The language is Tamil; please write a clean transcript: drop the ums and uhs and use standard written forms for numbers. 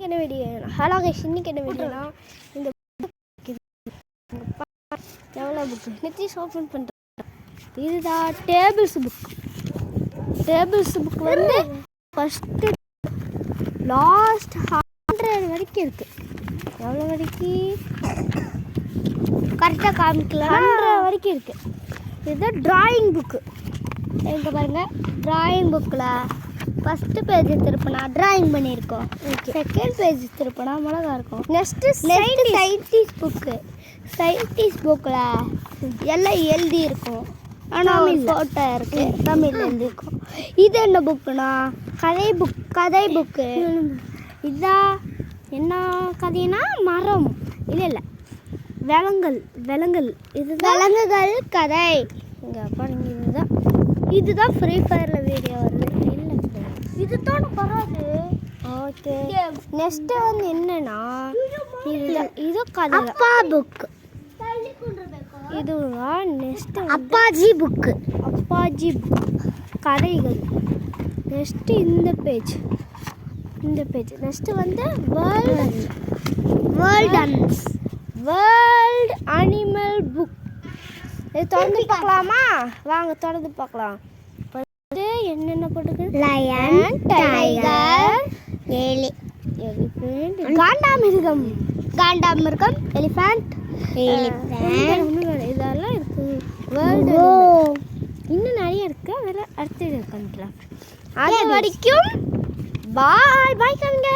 என்ன வீடியோ ஹலோ கைஸ், இன்னைக்கு என்ன வீடியோனா இந்த எவ்வளோ புக்கு நித்திஷ் ஓப்பன் பண்ணுறேன். இதுதான் டேபிள்ஸ் புக் வந்து ஃபஸ்ட்டு லாஸ்ட் 100 வரைக்கும் இருக்குது. எவ்வளோ வரைக்கும் கரெக்டாக காமிக்கலாம், 100 வரைக்கும் இருக்குது. இதுதான் ட்ராயிங் புக்கு. எங்கே பாருங்கள், ட்ராயிங் புக்கில் ஃபஸ்ட்டு பேஜ் திருப்பினா ட்ராயிங் பண்ணியிருக்கோம். செகண்ட் பேஜ் திருப்பினா மிளகா இருக்கும். நெக்ஸ்ட்டு சயின்டிஸ்ட் புக்கில் எல்லாம் எழுதி இருக்கும், ஆனால் ஃபோட்டோ இருக்குது, தமிழ் எழுதியிருக்கும். இது என்ன புக்குனா கதை புக்கு. இதான் என்ன கதைனா மரம் இல்லை விலங்குகள். இது விலங்குகள் கதை. இங்கே பாருங்க, இதுதான் ஃப்ரீ ஃபயரில் வீடியோ வருது. இல்லை, இதுதான் வராது. ஓகே, நெக்ஸ்ட்டு வந்து என்னன்னா இது கதை அப்பா புக்கு. இதுதான் நெக்ஸ்ட்டு அப்பாஜி புக்கு கதைகள். நெக்ஸ்ட்டு இந்த பேஜ் நெக்ஸ்ட்டு வந்து வேர்ல்ட் அனிமல் புக். இது திறந்து பார்க்கலாமா? வாங்க திறந்து பார்க்கலாம். என்னென்ன போட்டுருக்கு? லயன், டைகர், எலிஃபென்ட், காண்டாமிருகம், எலிஃபென்ட், இதெல்லாம் இருக்கு. வேர்ல்டு இன்னும் நிறைய இருக்கு, அதெல்லாம் அடுத்து இருக்கலாம். அது வரைக்கும் பாய் காமிங்க.